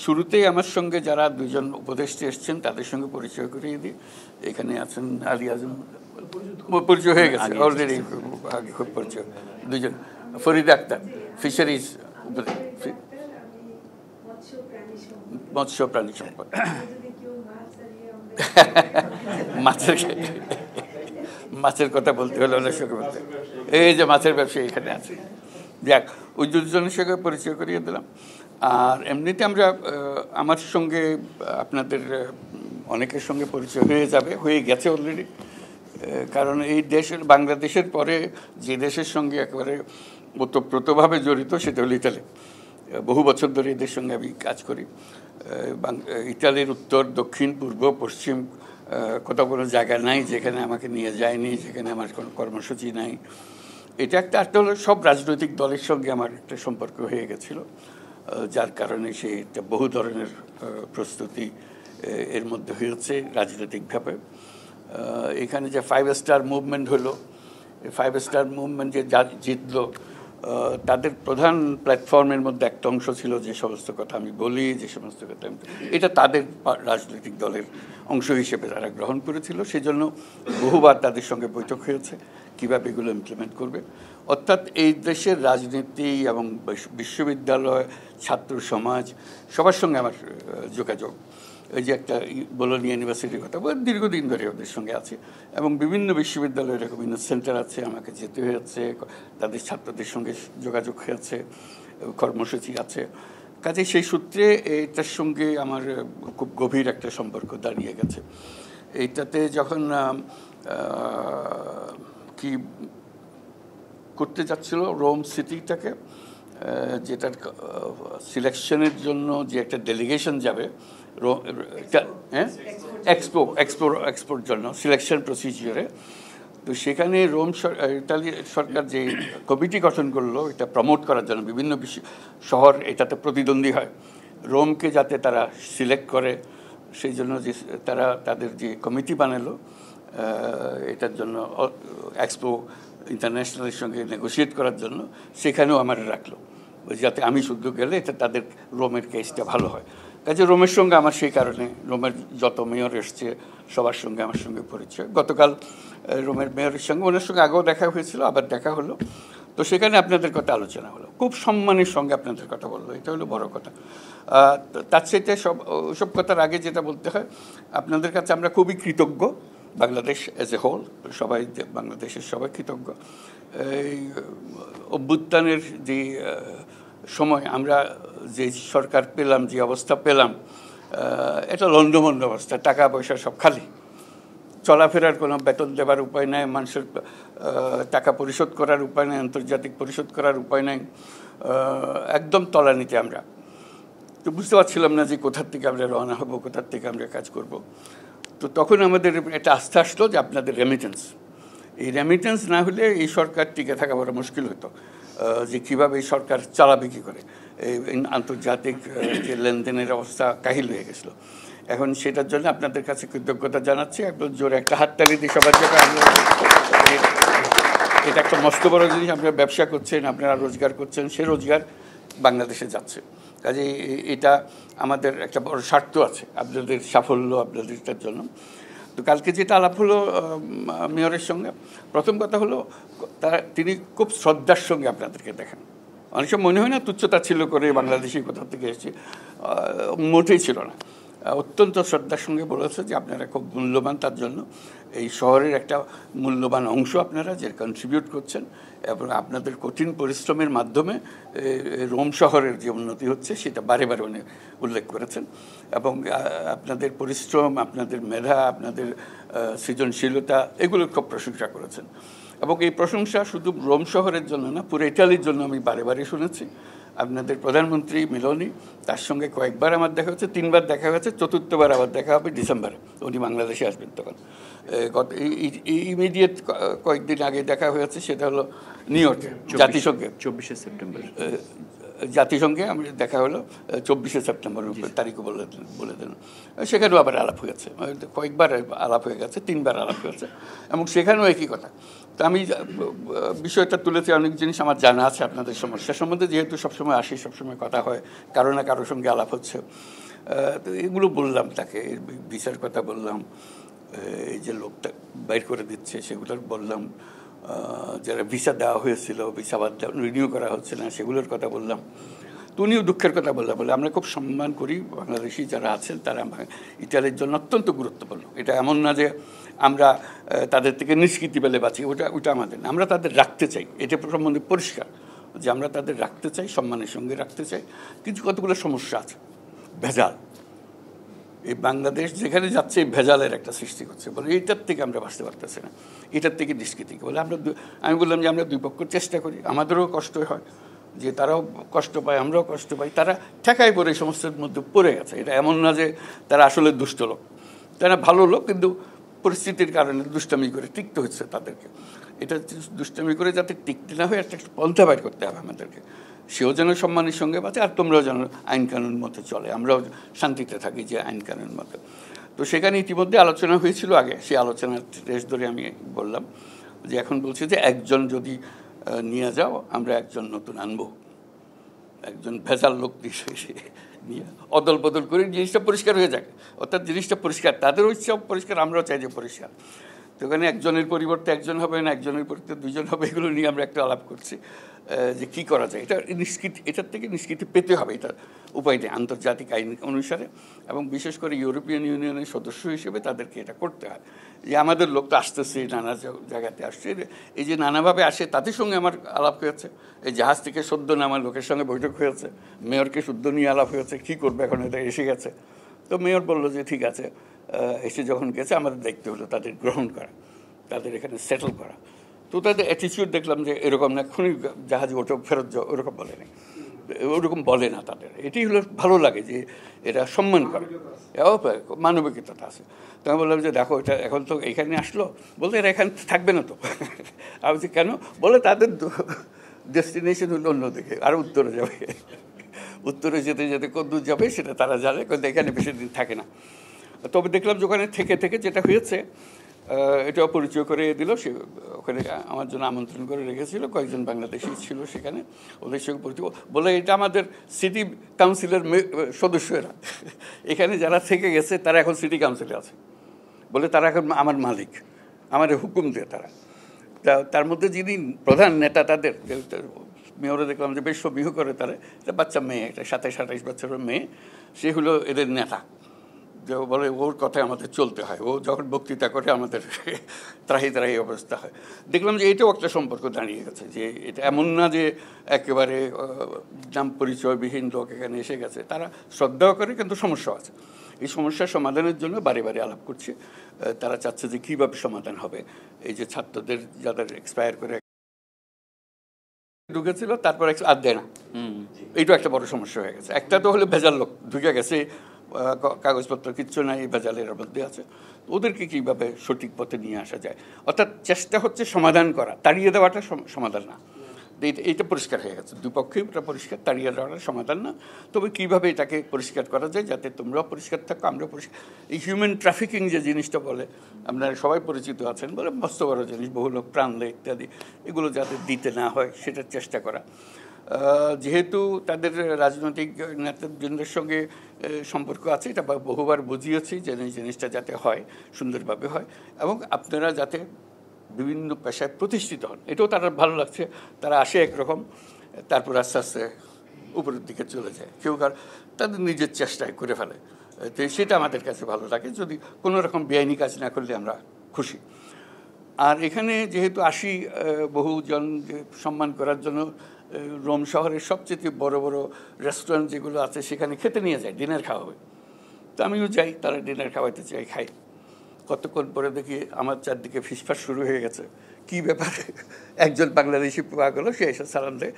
শুরুতেই আমার সঙ্গে যারা দুজন উপদেষ্টা এসছেন তাদের সঙ্গে পরিচয় করিয়ে দিই। এখানে আছেন আলী আজম, পরিচয় হয়ে গেছে অলরেডি, আগে খুব পরিচয়। দুজন ফরিদা আক্তার, ফিশারিজ মৎস্য প্রাণী সম্পদ। মাছের কথা বলতে হলে অনেক সঙ্গে বলতে, এই যে মাছের ব্যবসা এখানে আছে। যাক, ওই দুজনের সঙ্গে পরিচয় করিয়ে দিলাম। আর এমনিতে আমরা আমার সঙ্গে আপনাদের অনেকের সঙ্গে পরিচয় হয়ে গেছে অলরেডি। কারণ এই দেশের, বাংলাদেশের পরে যে দেশের সঙ্গে একেবারে ওতপ্রোতভাবে জড়িত সেটা হলো ইতালি। বহু বছর ধরে এদের সঙ্গে আমি কাজ করি। ইতালির উত্তর, দক্ষিণ, পূর্ব, পশ্চিম কোথাও কোনো জায়গা নাই যেখানে আমাকে নিয়ে যায়নি, যেখানে আমার কোনো কর্মসূচি নাই। এটা একটা হলো সব রাজনৈতিক দলের সঙ্গে আমার একটা সম্পর্ক হয়ে গেছিলো, যার কারণে একটা বহু ধরনের প্রস্তুতি এর মধ্যে হয়েছে রাজনৈতিকভাবে। এখানে যে 5 স্টার মুভমেন্ট হলো, 5 স্টার মুভমেন্ট যে জিতলো, তাদের প্রধান প্ল্যাটফর্মের মধ্যে একটা অংশ ছিল যে সমস্ত কথা আমি বলি, যে সমস্ত কথা এটা তাদের রাজনৈতিক দলের অংশ হিসেবে তারা গ্রহণ করেছিল। সেজন্য বহুবার তাদের সঙ্গে বৈঠক হয়েছে কীভাবে এগুলো ইমপ্লিমেন্ট করবে। অর্থাৎ এই দেশের রাজনীতি এবং বিশ্ববিদ্যালয়, ছাত্র সমাজ সবার সঙ্গে আমার যোগাযোগ। এই যে একটা বোলোনিয়া ইউনিভার্সিটির কথা দীর্ঘদিন ধরে ওদের সঙ্গে আছে, এবং বিভিন্ন বিশ্ববিদ্যালয়ের বিভিন্ন সেন্টার আছে, আমাকে যেতে হয়েছে, তাদের ছাত্রদের সঙ্গে যোগাযোগ হয়েছে, কর্মসূচি আছে। কাজে সেই সূত্রে এটার সঙ্গে আমার খুব গভীর একটা সম্পর্ক দাঁড়িয়ে গেছে। এইটাতে যখন কি করতে যাচ্ছিল রোম সিটিটাকে, যেটার সিলেকশনের জন্য যে একটা ডেলিগেশন যাবে এক্সপোর জন্য সিলেকশন প্রসিজিওরে, তো সেখানে ইতালি সরকার যে কমিটি গঠন করলো এটা প্রমোট করার জন্য, বিভিন্ন শহর এটাতে প্রতিদ্বন্দ্বী হয়, রোমকে যাতে তারা সিলেক্ট করে সেই জন্য যে তাদের যে কমিটি বানালো এটার জন্য এক্সপো ইন্টারন্যাশনালের সঙ্গে নেগোশিয়েট করার জন্য, সেখানেও আমার রাখলো যাতে আমি শুধু গেলে এটা তাদের রোমের কেসটা ভালো হয়। কাজে রোমের সঙ্গে আমার সেই কারণে রোমের যত মেয়র এসছে সবার সঙ্গে আমার সঙ্গে পরিচয়। গতকাল রোমের মেয়রের সঙ্গে, ওনার সঙ্গে আগেও দেখা হয়েছিল, আবার দেখা হলো। তো সেখানে আপনাদের কথা আলোচনা হলো, খুব সম্মানের সঙ্গে আপনাদের কথা বললো, এটা হলো বড় কথা। তার সাথে সব কথার আগে যেটা বলতে হয়, আপনাদের কাছে আমরা খুবই কৃতজ্ঞ, বাংলাদেশ অ্যাজ এ হোল, সবাই, বাংলাদেশের সবাই কৃতজ্ঞ। এই অভ্যুত্থানের যে সময় আমরা যে সরকার পেলাম, যে অবস্থা পেলাম, এটা লণ্ডভণ্ড অবস্থা, টাকা পয়সা সব খালি, চলাফেরার কোনো বেতন দেবার উপায় নাই, মানুষের টাকা পরিশোধ করার উপায় নাই, আন্তর্জাতিক পরিশোধ করার উপায় নাই, একদম তলানিতে আমরা। তো বুঝতে পারছিলাম না যে কোথার থেকে আমরা রওনা হব, কোথার থেকে আমরা কাজ করব। তো তখন আমাদের একটা আস্থা আসলো যে আপনাদের রেমিটেন্স, এই রেমিটেন্স না হলে এই সরকার টিকে থাকা বড় মুশকিল হতো, যে কীভাবে এই সরকার চালাবে কী করে, এই আন্তর্জাতিক যে লেনদেনের অবস্থা কাহিল হয়ে গেছিলো। এখন সেটার জন্য আপনাদের কাছে কৃতজ্ঞতা জানাচ্ছি, একদম জোরে একটা হাততালি দিই সবার জন্য। এটা একটা মস্ত বড় জিনিস, আপনারা ব্যবসা করছেন, আপনারা রোজগার করছেন, সে রোজগার বাংলাদেশে যাচ্ছে। কাজে এটা আমাদের একটা বড় স্বার্থ আছে আপনাদের সাফল্য, আপনাদেরটার জন্য। তো কালকে যেটা আলাপ হলো মেয়রের সঙ্গে, প্রথম কথা হলো তিনি খুব শ্রদ্ধার সঙ্গে আপনাদেরকে দেখেন। অনেক সময় মনে হয় না তুচ্ছতা ছিল করে বাংলাদেশি কোথা থেকে এসেছি, মোটেই ছিল না। অত্যন্ত শ্রদ্ধার সঙ্গে বলেছে যে আপনারা খুব মূল্যবান, তার জন্য এই শহরের একটা মূল্যবান অংশ আপনারা যে কন্ট্রিবিউট করছেন, এবং আপনাদের কঠিন পরিশ্রমের মাধ্যমে রোম শহরের যে উন্নতি হচ্ছে সেটা বারে বারে উনি উল্লেখ করেছেন। এবং আপনাদের পরিশ্রম, আপনাদের মেধা, আপনাদের সৃজনশীলতা, এগুলোর খুব প্রশংসা করেছেন। এবং এই প্রশংসা শুধু রোম শহরের জন্য না, পুরো ইটালির জন্য আমি বারে বারে শুনেছি। আপনাদের প্রধানমন্ত্রী মেলোনি, তার সঙ্গে কয়েকবার আমার দেখা হচ্ছে, 3বার দেখা হয়েছে, চতুর্থবার আবার দেখা হবে ডিসেম্বরে, উনি বাংলাদেশে আসবেন তখন। ইমিডিয়েট কয়েকদিন আগে দেখা হয়েছে, সেটা হলো নিউ ইয়র্কে জাতিসংঘে 24শে সেপ্টেম্বর জাতিসংঘে আমরা দেখা হলো, 24শে সেপ্টেম্বর তারিখও বলে দেন। সেখানেও আবার আলাপ হয়েছে, কয়েকবার আলাপ হয়ে গেছে, 3বার আলাপ হয়েছে, এবং সেখানেও একই কথা। তো আমি বিষয়টা তুলেছি, অনেক জিনিস আমার জানা আছে আপনাদের সমস্যা সম্বন্ধে, যেহেতু সবসময় আসি, সবসময় কথা হয়, কারো না কারোর সঙ্গে আলাপ হচ্ছে। তো এগুলো বললাম তাকে, ভিসার কথা বললাম, এই যে লোকটা বাইর করে দিচ্ছে সেগুলোর বললাম, যারা ভিসা দেওয়া হয়েছিল ভিসা আবার রিনিউ করা হচ্ছে না সেগুলোর কথা বললাম। তো উনিও দুঃখের কথা বললাম, বলে আমরা খুব সম্মান করি, বাংলাদেশি যারা আছেন তারা ইতালির জন্য অত্যন্ত গুরুত্বপূর্ণ। এটা এমন না যে আমরা তাদের থেকে নিষ্কৃতি পেলে বাঁচি, ওটা আমাদের না, আমরা তাদের রাখতে চাই, এটা সম্বন্ধে পরিষ্কার যে আমরা তাদের রাখতে চাই, সম্মানের সঙ্গে রাখতে চাই। কিন্তু কতগুলো সমস্যা আছে, ভেজাল, এই বাংলাদেশ যেখানে যাচ্ছে এই ভেজালের একটা সৃষ্টি করছে, বলে এইটার থেকে আমরা বাঁচতে পারতেছি না, এটার থেকে নিষ্কৃতি বলে আমি বললাম যে আমরা দুই পক্ষ চেষ্টা করি, আমাদেরও কষ্ট হয়, যে তারাও কষ্ট পায় আমরাও কষ্ট পাই, তারা ঠেকায় পড়ে এই সমস্যার মধ্যে পড়ে গেছে। এটা এমন না যে তারা আসলে দুষ্ট লোক, তারা ভালো লোক, কিন্তু পরিস্থিতির কারণে দুষ্টামি করে টিকতে হচ্ছে তাদেরকে। এটা দুষ্টামি করে যাতে টিকতে না হয় একটা পন্থা বাইর করতে হবে আমাদেরকে, সেও যেন সম্মানের সঙ্গে বাঁচে, আর তোমরাও যেন আইন কানুন মতো চলে, আমরাও শান্তিতে থাকি যে আইন কানুন মতো। তো সেখানে ইতিমধ্যে আলোচনা হয়েছিল আগে, সেই আলোচনার রেশ ধরে আমি বললাম যে এখন বলছি যে একজন যদি নিয়ে যাও, আমরা একজন নতুন আনবো, একজন ভেজাল লোক নিয়ে অদল বদল করে জিনিসটা পরিষ্কার হয়ে যাক, অর্থাৎ জিনিসটা পরিষ্কার, তাদেরও ইচ্ছা পরিষ্কার, আমরাও চাই যে পরিষ্কার। তো ওখানে একজনের পরিবর্তে একজন হবে না, একজনের পরিবর্তে দুজন হবে, এগুলো নিয়ে আমরা একটা আলাপ করছি যে কী করা যায়। এটা নিষ্কৃতি, এটার থেকে নিষ্কৃতি পেতে হবে, এটা উপায় নেই, আন্তর্জাতিক আইন অনুসারে, এবং বিশেষ করে ইউরোপিয়ান ইউনিয়নের সদস্য হিসেবে তাদেরকে এটা করতে হয়। যে আমাদের লোক তো আসতেছে, নানা জায়গাতে আসছে, এই যে নানাভাবে আসে, তাদের সঙ্গে আমার আলাপ হয়েছে, এই জাহাজ থেকে সদ্য নামার লোকের সঙ্গে বৈঠক হয়েছে, মেয়রকে শুদ্ধ নিয়ে আলাপ হয়েছে, কী করবে এখন, এটা এসে গেছে। তো মেয়র বললো যে ঠিক আছে, এসে যখন গেছে আমাদের দায়িত্ব হলো তাদের গ্রহণ করা, তাদের এখানে সেটেল করা। তো তাদের অ্যাটিচিউড দেখলাম যে এরকম না, এক্ষুনি জাহাজে ওঠো ফেরত যাও, ওরকম বলে না, ওরকম বলে না তাদের। এটি হলো ভালো লাগে যে এরা সম্মান করে, মানবিকতা আছে। তো আমি বললাম যে দেখো, এটা এখন তো এখানে আসলো, বলতে এরা এখানে থাকবে না তো। আমি বলছি কেন, বলে তাদের ডেস্টিনেশন হলো অন্যদিকে, আরও উত্তরে যাবে, উত্তরে যেতে যেতে কদ্দূর যাবে সেটা তারা জানে, কিন্তু এখানে বেশি দিন থাকে না। তবে দেখলাম যে ওখানে থেকে থেকে যেটা হয়েছে, এটাও পরিচয় করে দিল, সে ওখানে আমার জন্য আমন্ত্রণ করে রেখেছিল, কয়েকজন বাংলাদেশি ছিল সেখানে, ওদের সঙ্গে পরিচয় বলে এটা আমাদের সিটি কাউন্সিলের সদস্যরা, এখানে যারা থেকে গেছে তারা এখন সিটি কাউন্সিলে আছে, বলে তারা এখন আমার মালিক, আমার হুকুম দেয় তারা। তার মধ্যে যিনি প্রধান নেতা তাদের মেয়রে দেখলাম যে বেশ সমীহ করে, তারা একটা বাচ্চা মেয়ে, একটা 27-28 বছরের মেয়ে, সে হলো এদের নেতা। যে বলে ওর কথায় আমাদের চলতে হয়, ও যখন বক্তৃতা করে আমাদের ত্রাহি ত্রাহি অবস্থা হয়। দেখলাম যে এটাও একটা সম্পর্ক দাঁড়িয়ে গেছে, যে এটা এমন না যে একেবারে নাম পরিচয়বিহীন লোক এখানে এসে গেছে, তারা শ্রদ্ধাও করে, কিন্তু সমস্যা আছে। এই সমস্যার সমাধানের জন্য বারে বারে আলাপ করছে, তারা চাচ্ছে যে কীভাবে সমাধান হবে। এই যে ছাত্রদের যাদের এক্সপায়ার করে ঢুকেছিল, তারপর আর দেয় না, এইটাও একটা বড় সমস্যা হয়ে গেছে। একটা তো হলে ভেজাল লোক ঢুকে গেছে, কাগজপত্র কিচ্ছু নাই, ভেজালের মধ্যে আছে, ওদেরকে কীভাবে সঠিক পথে নিয়ে আসা যায়। অর্থাৎ চেষ্টা হচ্ছে সমাধান করা, তাড়িয়ে দেওয়াটা সমাধান না। এইটা পরিষ্কার হয়ে গেছে, দুপক্ষেই ওটা পরিষ্কার, তাড়িয়ে দেওয়াটা সমাধান না। তবে কীভাবে এটাকে পরিষ্কার করা যায় যাতে তোমরাও পরিষ্কার থাকো, আমরাও পরিষ্কার। এই হিউম্যান ট্রাফিকিং যে জিনিসটা বলে, আপনারা সবাই পরিচিত আছেন, বলে মস্ত বড় জিনিস, বহু লোক প্রাণ দেয় ইত্যাদি, এগুলো যাতে দিতে না হয় সেটার চেষ্টা করা। যেহেতু তাদের রাজনৈতিক নেতৃবৃন্দের সঙ্গে সম্পর্ক আছে, এটা বহুবার বুঝিয়েছি যে এই জিনিসটা যাতে হয়, সুন্দরভাবে হয়, এবং আপনারা যাতে বিভিন্ন পেশায় প্রতিষ্ঠিত হন, এটাও তারা ভালো লাগছে। তারা আসে একরকম, তারপর আস্তে আস্তে উপরের দিকে চলে যায়, কেউ তাদের নিজের চেষ্টায় করে ফেলে। তো সেটা আমাদের কাছে ভালো লাগে, যদি কোনো রকম বেআইনি কাজ না করলে আমরা খুশি। আর এখানে যেহেতু আসি বহুজন সম্মান করার জন্য, রোম শহরের সবচেয়ে বড় বড় রেস্টুরেন্ট যেগুলো আছে সেখানে খেতে নিয়ে যায়, ডিনার খাওয়াবে। তো আমিও যাই, তারা ডিনার খাওয়াইতে চাই, খাই। কতক্ষণ পরে দেখি আমার চারদিকে ফিসফাস শুরু হয়ে গেছে, কী ব্যাপারে। একজন বাংলাদেশি পাওয়া গেলো, সে এসে সালাম দেয়,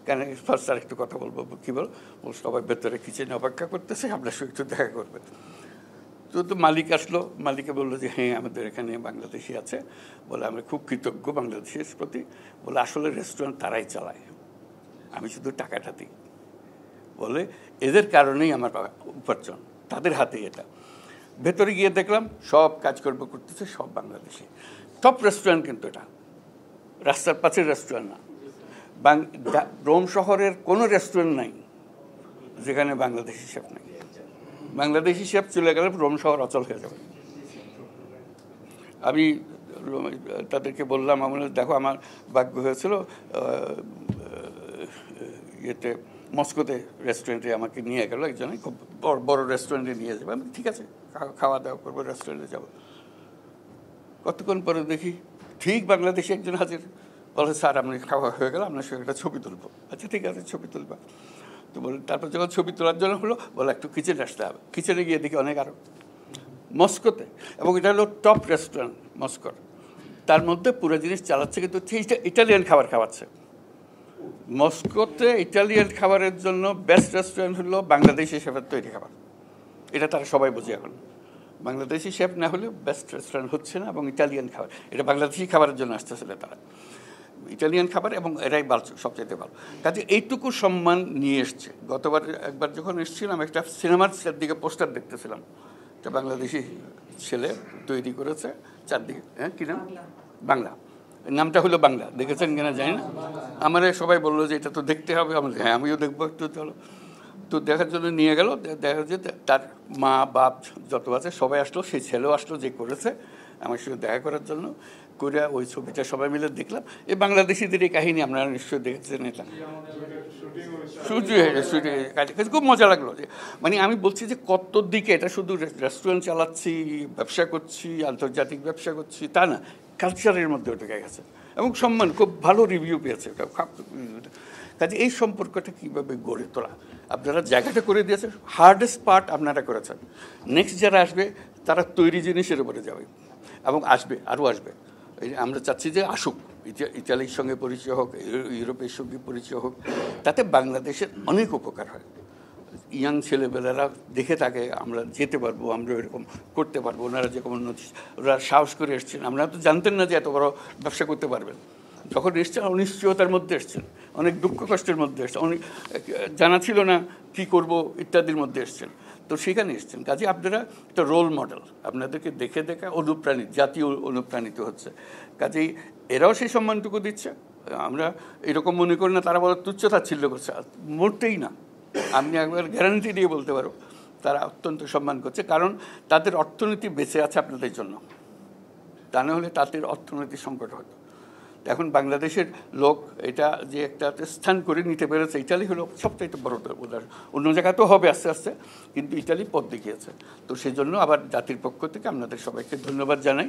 কেন ফার্স্ট আর একটু কথা বলবো, কী বল, সবাই ভেতরে কিচেনে অপেক্ষা করতেছে, আপনার সঙ্গে একটু দেখা করবে। তো মালিক আসলো, মালিকে বললো যে হ্যাঁ আমাদের এখানে বাংলাদেশি আছে, বলে আমরা খুব কৃতজ্ঞ বাংলাদেশের প্রতি, বলে আসলে রেস্টুরেন্ট তারাই চালায়, আমি শুধু টাকাটা দিই, বলে এদের কারণেই আমার উপার্জন, তাদের হাতেই এটা। ভেতরে গিয়ে দেখলাম সব কাজকর্ম করতেছে সব বাংলাদেশি, টপ রেস্টুরেন্ট, কিন্তু এটা রাস্তার পাশের রেস্টুরেন্ট না। রোম শহরের কোনো রেস্টুরেন্ট নাই যেখানে বাংলাদেশি শেফ নাই। বাংলাদেশি শেফ চলে গেলে রোম শহর অচল হয়ে যাবে। আমি তাদেরকে বললাম, আমার দেখো আমার ভাগ্য হয়েছিল ইয়েতে মস্কোতে রেস্টুরেন্টে আমাকে নিয়ে গেলো একজনে, খুব বড় রেস্টুরেন্টে নিয়ে যাবে। আমি ঠিক আছে খাওয়া দাওয়া করবো, রেস্টুরেন্টে যাবো। কতক্ষণ পরে দেখি ঠিক বাংলাদেশি একজন হাজির, বলে স্যার আপনি খাওয়া হয়ে গেল, আপনার সঙ্গে একটা ছবি তুলবো। আচ্ছা ঠিক আছে ছবি তুলবা। তো বলে তারপর যখন ছবি তোলার জন্য হলো, বলে একটু কিচেনে আসতে হবে। কিচেনে গিয়ে দেখি অনেক আরও মস্কোতে, এবং এটা হলো টপ রেস্টুরেন্ট মস্কোর, তার মধ্যে পুরো জিনিস চালাচ্ছে কিন্তু ইটালিয়ান খাবার খাওয়াচ্ছে। মস্কোতে ইটালিয়ান খাবারের জন্য বেস্ট রেস্টুরেন্ট হলো বাংলাদেশি শেফের তৈরি খাবার। এটা তারা সবাই বোঝে এখন। বাংলাদেশি শেফ না হলে বেস্ট রেস্টুরেন্ট হচ্ছে না, এবং ইটালিয়ান খাবার, এটা বাংলাদেশি খাবারের জন্য আসতেছিল তারা, ইটালিয়ান খাবার, এবং এরাই ভালো, সবচাইতে ভালো। কাজে এইটুকু সম্মান নিয়ে এসছে। গতবার একবার যখন এসেছিলাম, একটা সিনেমার দিকে পোস্টার দেখতেছিলাম, একটা বাংলাদেশি ছেলে তৈরি করেছে চারদিকে, হ্যাঁ কী নাম, বাংলা, নামটা হলো বাংলা, দেখেছেন কিনা জানি না। আমার সবাই বললো যে এটা তো দেখতে হবে, আমি হ্যাঁ আমিও দেখবো একটু, চলো। তো দেখার জন্য নিয়ে গেল, দেখা যে তার মা বাপ যত আছে সবাই আসলো, সেই ছেলেও আসলো যে করেছে আমার সঙ্গে দেখা করার জন্য। করে ওই ছবিটা সবাই মিলে দেখলাম। এই বাংলাদেশিদের এই কাহিনী আপনারা নিশ্চয়ই দেখেছেন, এটা শুটিং খুব মজা লাগলো। যে মানে আমি বলছি যে কত দিকে, এটা শুধু রেস্টুরেন্ট চালাচ্ছি, ব্যবসা করছি, আন্তর্জাতিক ব্যবসা করছি তা না, কালচারের মধ্যে ঢুকে গেছে, এবং সম্মান, খুব ভালো রিভিউ পেয়েছে ওটা। কাজে এই সম্পর্কটা কীভাবে গড়ে তোলা, আপনারা জায়গাটা করে দিয়েছেন, হার্ডেস্ট পার্ট আপনারা করেছেন। নেক্সট যারা আসবে তারা তৈরি জিনিসের উপরে যাবে, এবং আসবে, আরও আসবে। আমরা চাচ্ছি যে আসুক, ইতালির সঙ্গে পরিচয় হোক, ইউরোপের সঙ্গে পরিচয় হোক, তাতে বাংলাদেশের অনেক উপকার হয়। ইয়াং ছেলেবেলারা দেখে থাকে আমরা যেতে পারবো, আমরা এরকম করতে পারবো। ওনারা যেরকম উন্নতি, ওরা সাহস করে এসছেন, আমরা তো জানতেন না যে এত বড় ব্যবসা করতে পারবেন। যখন এসছেন অনিশ্চয়তার মধ্যে এসছেন, অনেক দুঃখ কষ্টের মধ্যে এসছেন, অনেক জানা ছিল না কী করব ইত্যাদির মধ্যে এসছেন। তো সেখানে এসছেন। কাজে আপনারা একটা রোল মডেল, আপনাদেরকে দেখে দেখে অনুপ্রাণিত, জাতীয় অনুপ্রাণিত হচ্ছে। কাজেই এরাও সেই সম্মানটুকু দিচ্ছে। আমরা এরকম মনে করি না তারা বড় তুচ্ছতাচ্ছিল্য করছে, মোটেই না। আমি একবার গ্যারান্টি দিয়ে বলতে পারো তারা অত্যন্ত সম্মান করছে, কারণ তাদের অর্থনীতি বেঁচে আছে আপনাদের জন্য। তা না হলে তাদের অর্থনৈতিক সংকট হতো। এখন বাংলাদেশের লোক এটা যে একটা স্থান করে নিতে পেরেছে, ইটালি হলো সবচাইতে বড় উদাহরণ। অন্য জায়গাতেও হবে আস্তে আস্তে, কিন্তু ইটালি পথ দেখিয়েছে। তো সেই জন্য আবার জাতির পক্ষ থেকে আপনাদের সবাইকে ধন্যবাদ জানাই।